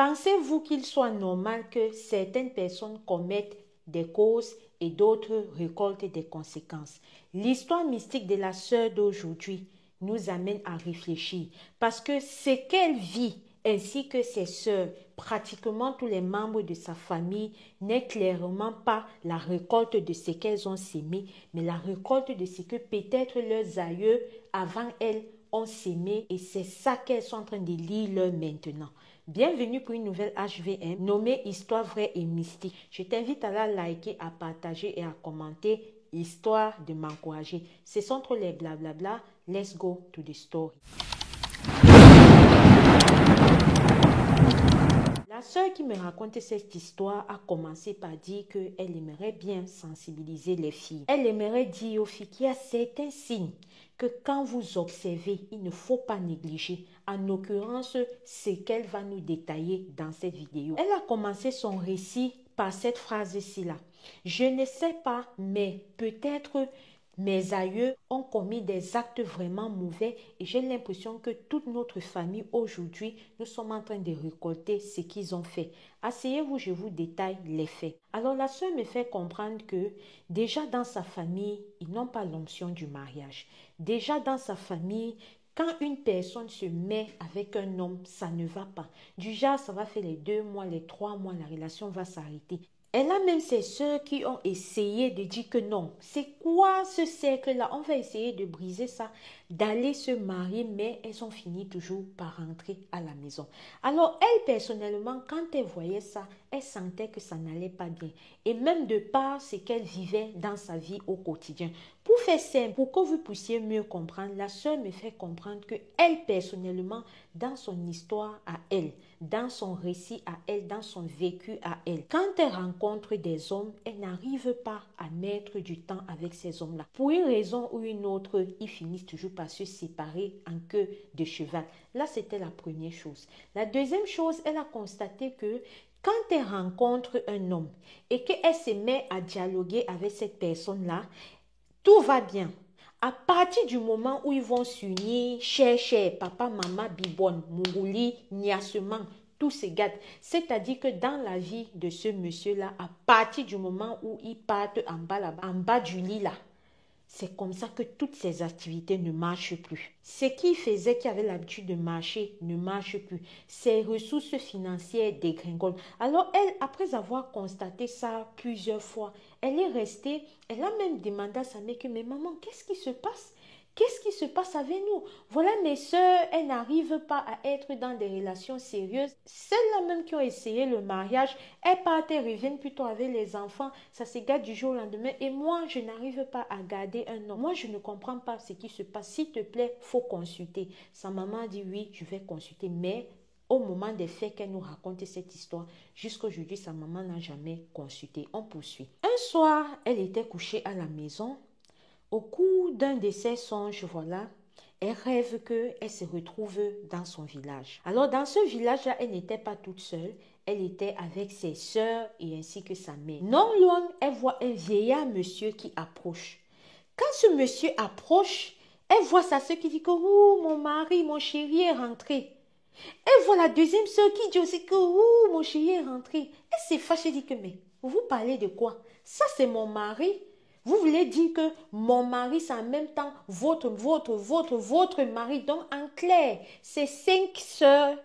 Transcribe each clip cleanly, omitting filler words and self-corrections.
Pensez-vous qu'il soit normal que certaines personnes commettent des causes et d'autres récoltent des conséquences? L'histoire mystique de la sœur d'aujourd'hui nous amène à réfléchir parce que ce qu'elle vit ainsi que ses sœurs, pratiquement tous les membres de sa famille, n'est clairement pas la récolte de ce qu'elles ont sémé, mais la récolte de ce que peut-être leurs aïeux avant elles ont sémé, et c'est ça qu'elles sont en train de lire maintenant. Bienvenue pour une nouvelle HVM nommée Histoire vraie et mystique. Je t'invite à la liker, à partager et à commenter, histoire de m'encourager. Ce sont trop les blablabla. Let's go to the story. La sœur qui me racontait cette histoire a commencé par dire qu'elle aimerait bien sensibiliser les filles. Elle aimerait dire aux filles qu'il y a certains signes que quand vous observez, il ne faut pas négliger. En l'occurrence, ce qu'elle va nous détailler dans cette vidéo. Elle a commencé son récit par cette phrase-ci là. Je ne sais pas, mais peut-être mes aïeux ont commis des actes vraiment mauvais et j'ai l'impression que toute notre famille aujourd'hui, nous sommes en train de récolter ce qu'ils ont fait. Asseyez-vous, je vous détaille les faits. Alors la sœur me fait comprendre que déjà dans sa famille, ils n'ont pas l'onction du mariage. Déjà dans sa famille, quand une personne se met avec un homme, ça ne va pas. Du genre, ça va faire les 2 mois, les 3 mois, la relation va s'arrêter. Elle a même ses sœurs qui ont essayé de dire que non, c'est quoi ce cercle-là? On va essayer de briser ça, d'aller se marier, mais elles ont fini toujours par rentrer à la maison. Alors elle, personnellement, quand elle voyait ça, elle sentait que ça n'allait pas bien. Et même de par ce qu'elle vivait dans sa vie au quotidien. Pour faire simple, pour que vous puissiez mieux comprendre, la sœur me fait comprendre que elle, personnellement, dans son histoire à elle, dans son récit à elle, dans son vécu à elle, quand elle rencontre des hommes, elle n'arrive pas à mettre du temps avec ces hommes-là. Pour une raison ou une autre, ils finissent toujours par se séparer en queue de cheval. Là, c'était la première chose. La deuxième chose, elle a constaté que quand elle rencontre un homme et qu'elle se met à dialoguer avec cette personne-là, tout va bien. À partir du moment où ils vont s'unir, cher, papa, maman, bibonne, mourouli, niassement, tout se gâte. C'est-à-dire que dans la vie de ce monsieur-là, à partir du moment où ils partent en bas là-bas, en bas du lit là, c'est comme ça que toutes ces activités ne marchent plus. Ce qui faisait qu'il avait l'habitude de marcher ne marche plus. Ses ressources financières dégringolent. Alors elle, après avoir constaté ça plusieurs fois, elle est restée, elle a même demandé à sa mère que, mais maman, qu'est-ce qui se passe? Qu'est-ce qui se passe avec nous? Voilà, mes soeurs, elles n'arrivent pas à être dans des relations sérieuses. Celles-là même qui ont essayé le mariage, elles partent et reviennent plutôt avec les enfants. Ça se gâte du jour au lendemain. Et moi, je n'arrive pas à garder un homme. Moi, je ne comprends pas ce qui se passe. S'il te plaît, il faut consulter. Sa maman a dit oui, je vais consulter. Mais au moment des faits qu'elle nous raconte cette histoire, jusqu'à aujourd'hui, sa maman n'a jamais consulté. On poursuit. Un soir, elle était couchée à la maison. Au cours d'un de ses songes, voilà, elle rêve qu'elle se retrouve dans son village. Alors, dans ce village-là, elle n'était pas toute seule. Elle était avec ses sœurs et ainsi que sa mère. Non loin, elle voit un vieillard monsieur qui approche. Quand ce monsieur approche, elle voit sa sœur qui dit que « Ouh, mon mari, mon chéri est rentré ». Elle voit la deuxième sœur qui dit aussi que « Ouh, mon chéri est rentré ». Elle s'est fâchée et dit que « Mais vous parlez de quoi? Ça, c'est mon mari ». Vous voulez dire que mon mari, c'est en même temps votre mari. Donc, en clair, ces 5 sœurs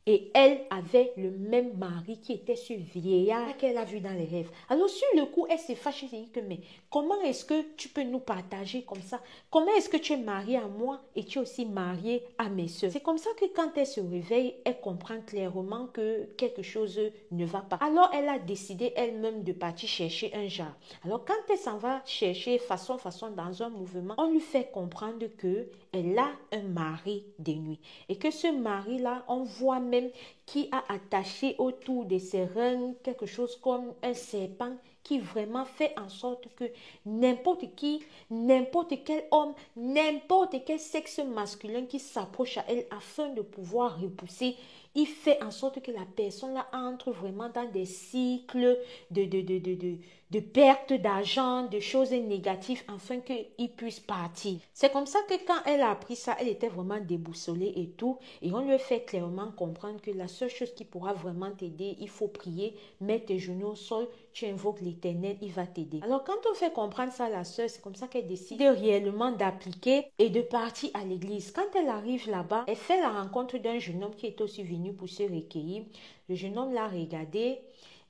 et elle avait le même mari qui était ce vieillard qu'elle a vu dans les rêves. Alors, sur le coup, elle s'est fâchée et dit que, mais comment est-ce que tu peux nous partager comme ça? Comment est-ce que tu es mariée à moi et tu es aussi mariée à mes sœurs? C'est comme ça que quand elle se réveille, elle comprend clairement que quelque chose ne va pas. Alors, elle a décidé elle-même de partir chercher un jar. Alors, quand elle s'en va chercher façon dans un mouvement, on lui fait comprendre que elle a un mari de nuit. Et que ce mari-là, on voit même qui a attaché autour de ses reins quelque chose comme un serpent qui vraiment fait en sorte que n'importe qui, n'importe quel homme, n'importe quel sexe masculin qui s'approche à elle afin de pouvoir repousser Il fait en sorte que la personne là entre vraiment dans des cycles de perte d'argent, de choses négatives, afin qu'il puisse partir. C'est comme ça que quand elle a appris ça, elle était vraiment déboussolée et tout. Et on lui fait clairement comprendre que la seule chose qui pourra vraiment t'aider, il faut prier, mettre tes genoux au sol, tu invoques l'Éternel, il va t'aider. Alors quand on fait comprendre ça à la sœur, c'est comme ça qu'elle décide réellement d'appliquer et de partir à l'église. Quand elle arrive là-bas, elle fait la rencontre d'un jeune homme qui est aussi venu pour se recueillir. Le jeune homme l'a regardé,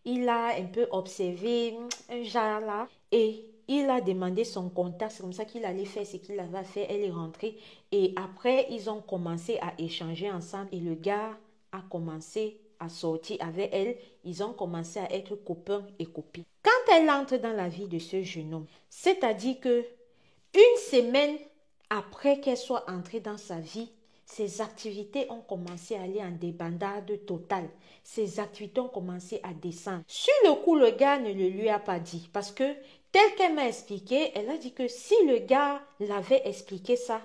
il a un peu observé un genre là et il a demandé son contact. C'est comme ça qu'il allait faire ce qu'il avait fait. Elle est rentrée et après, ils ont commencé à échanger ensemble et le gars a commencé à sortir avec elle. Ils ont commencé à être copains et copines. Quand elle entre dans la vie de ce jeune homme, c'est-à-dire que une semaine après qu'elle soit entrée dans sa vie, ses activités ont commencé à aller en débandade totale. Ses activités ont commencé à descendre. Sur le coup, le gars ne le lui a pas dit parce que tel qu'elle m'a expliqué, elle a dit que si le gars l'avait expliqué ça,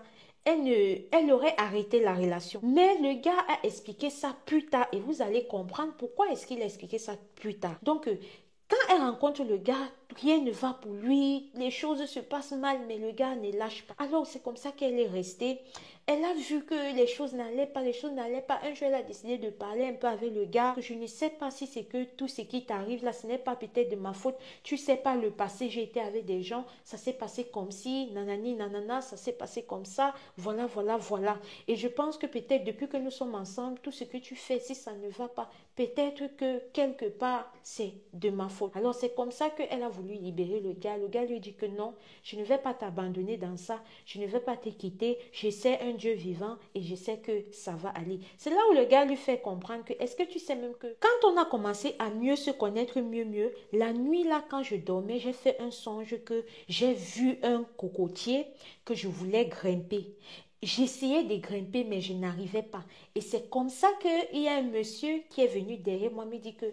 elle aurait arrêté la relation. Mais le gars a expliqué ça plus tard et vous allez comprendre pourquoi est-ce qu'il a expliqué ça plus tard. Donc, quand elle rencontre le gars, rien ne va pour lui, les choses se passent mal, mais le gars ne lâche pas. Alors, c'est comme ça qu'elle est restée. Elle a vu que les choses n'allaient pas, Un jour, elle a décidé de parler un peu avec le gars. Je ne sais pas si c'est que tout ce qui t'arrive là, ce n'est pas peut-être de ma faute. Tu sais pas le passé, j'ai été avec des gens, ça s'est passé comme si, nanani, nanana, ça s'est passé comme ça, voilà, voilà, voilà. Et je pense que peut-être depuis que nous sommes ensemble, tout ce que tu fais, si ça ne va pas, peut-être que quelque part, c'est de ma faute. Alors, c'est comme ça qu'elle a voulu libérer le gars. Le gars lui dit que non, je ne vais pas t'abandonner dans ça, je ne vais pas te quitter, je sais un Dieu vivant et je sais que ça va aller. C'est là où le gars lui fait comprendre que, est-ce que tu sais même que quand on a commencé à mieux se connaître mieux, la nuit là, quand je dormais, j'ai fait un songe que j'ai vu un cocotier que je voulais grimper. J'essayais de grimper, mais je n'arrivais pas. Et c'est comme ça qu'il y a un monsieur qui est venu derrière moi, me dit que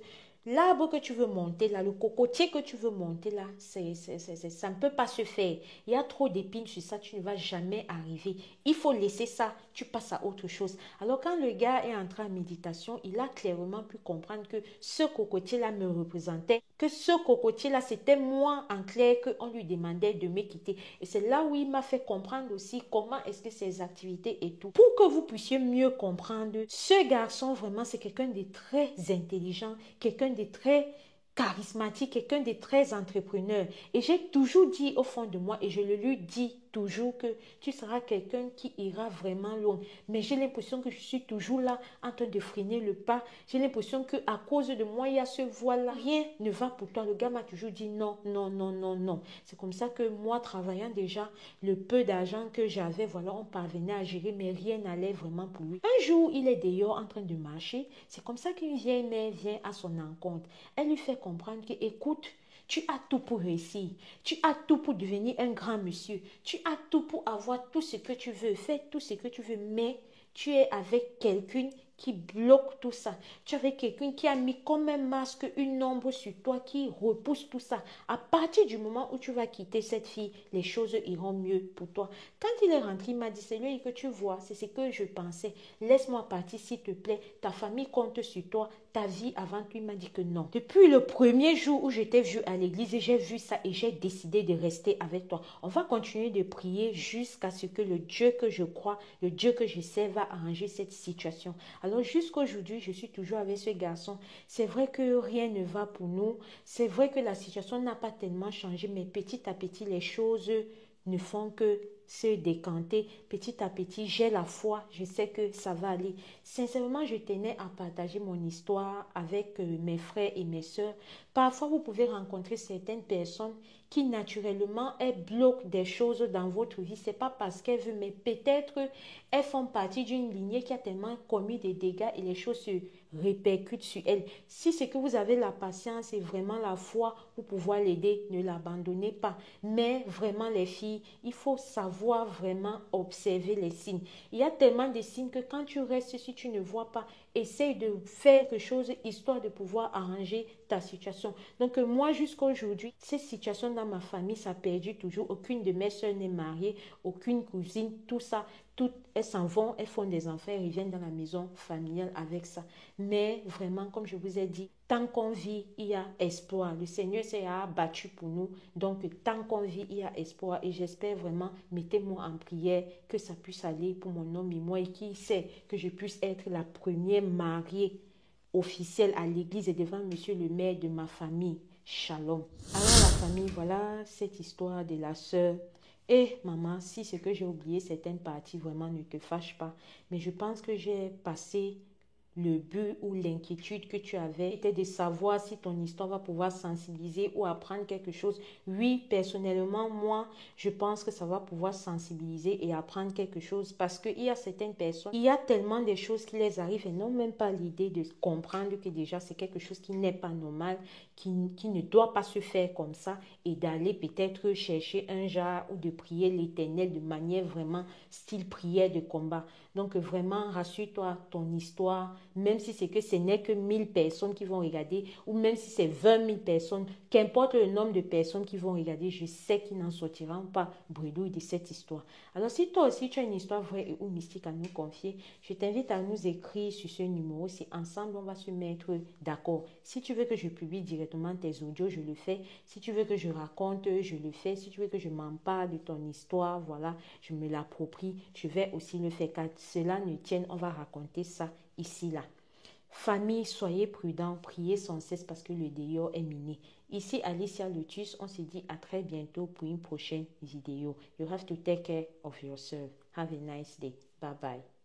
l'arbre que tu veux monter là, le cocotier que tu veux monter là, ça ne peut pas se faire. Il y a trop d'épines sur ça, tu ne vas jamais arriver. Il faut laisser ça, tu passes à autre chose. Alors quand le gars est entré en méditation, il a clairement pu comprendre que ce cocotier-là me représentait, que ce cocotier-là, c'était moi en clair qu'on lui demandait de me quitter. Et c'est là où il m'a fait comprendre aussi comment est-ce que ces activités et tout. Pour que vous puissiez mieux comprendre, ce garçon vraiment, c'est quelqu'un de très intelligent, quelqu'un de très charismatique, quelqu'un de très entrepreneur. Et j'ai toujours dit au fond de moi, et je le lui dis toujours, que tu seras quelqu'un qui ira vraiment loin. Mais j'ai l'impression que je suis toujours là en train de freiner le pas. J'ai l'impression que à cause de moi, il y a ce voile-là. Rien ne va pour toi. Le gars m'a toujours dit non, non, non, non, non. C'est comme ça que moi, travaillant déjà, le peu d'argent que j'avais, voilà, on parvenait à gérer, mais rien n'allait vraiment pour lui. Un jour, il est dehors en train de marcher. C'est comme ça qu'une vieille mère vient à son encontre. Elle lui fait comprendre que, écoute, tu as tout pour réussir. Tu as tout pour devenir un grand monsieur. Tu as tout pour avoir tout ce que tu veux. Fais tout ce que tu veux. Mais tu es avec quelqu'un qui bloque tout ça. Tu es avec quelqu'un qui a mis comme un masque, une ombre sur toi, qui repousse tout ça. À partir du moment où tu vas quitter cette fille, les choses iront mieux pour toi. Quand il est rentré, il m'a dit, c'est lui que tu vois, c'est ce que je pensais. Laisse-moi partir, s'il te plaît. Ta famille compte sur toi. Ta vie avant lui m'a dit que non. Depuis le premier jour où j'étais vue à l'église, j'ai vu ça et j'ai décidé de rester avec toi. On va continuer de prier jusqu'à ce que le Dieu que je crois, le Dieu que je sais va arranger cette situation. Alors jusqu'à aujourd'hui, je suis toujours avec ce garçon. C'est vrai que rien ne va pour nous. C'est vrai que la situation n'a pas tellement changé, mais petit à petit, les choses ne font que se décanter. Petit à petit, j'ai la foi, je sais que ça va aller. Sincèrement, je tenais à partager mon histoire avec mes frères et mes sœurs. Parfois, vous pouvez rencontrer certaines personnes qui naturellement, elles bloquent des choses dans votre vie. C'est pas parce qu'elles veulent, mais peut-être elles font partie d'une lignée qui a tellement commis des dégâts et les choses se répercutent sur elles. Si c'est que vous avez la patience et vraiment la foi pour pouvoir l'aider, ne l'abandonnez pas. Mais vraiment les filles, il faut savoir vraiment observer les signes. Il y a tellement de signes que quand tu restes, si tu ne vois pas, essaye de faire quelque chose histoire de pouvoir arranger ta situation. Donc moi jusqu'à aujourd'hui, cette situation dans ma famille, ça a perdu toujours. Aucune de mes soeurs n'est mariée, aucune cousine, tout ça. toutes, elles s'en vont, elles font des enfants, elles reviennent dans la maison familiale avec ça. Mais vraiment, comme je vous ai dit, tant qu'on vit, il y a espoir. Le Seigneur s'est battu pour nous. Donc, tant qu'on vit, il y a espoir. Et j'espère vraiment, mettez-moi en prière, que ça puisse aller pour mon homme et moi. Et qui sait que je puisse être la première mariée officielle à l'église et devant monsieur le maire de ma famille. Shalom. Alors la famille, voilà cette histoire de la sœur. Et maman, si ce que j'ai oublié certaines parties, vraiment ne te fâche pas. Mais je pense que j'ai passé le but ou l'inquiétude que tu avais était de savoir si ton histoire va pouvoir sensibiliser ou apprendre quelque chose. Oui, personnellement, moi, je pense que ça va pouvoir sensibiliser et apprendre quelque chose parce qu'il y a certaines personnes, il y a tellement de choses qui les arrivent et n'ont même pas l'idée de comprendre que déjà c'est quelque chose qui n'est pas normal, qui ne doit pas se faire comme ça et d'aller peut-être chercher un jar ou de prier l'Éternel de manière vraiment style prière de combat. Donc vraiment, rassure-toi, ton histoire, même si c'est que ce n'est que 1000 personnes qui vont regarder, ou même si c'est 20 000 personnes, qu'importe le nombre de personnes qui vont regarder, je sais qu'ils n'en sortiront pas bredouille de cette histoire. Alors si toi aussi tu as une histoire vraie ou mystique à nous confier, je t'invite à nous écrire sur ce numéro. Si ensemble on va se mettre d'accord. Si tu veux que je publie directement tes audios, je le fais. Si tu veux que je raconte, je le fais. Si tu veux que je m'en parle de ton histoire, voilà, je me l'approprie, je vais aussi le faire. Car cela ne tienne, on va raconter ça ici, là. Famille, soyez prudents, priez sans cesse parce que le dehors est miné. Ici, Alicia Lotus, on se dit à très bientôt pour une prochaine vidéo. You have to take care of yourself. Have a nice day. Bye bye.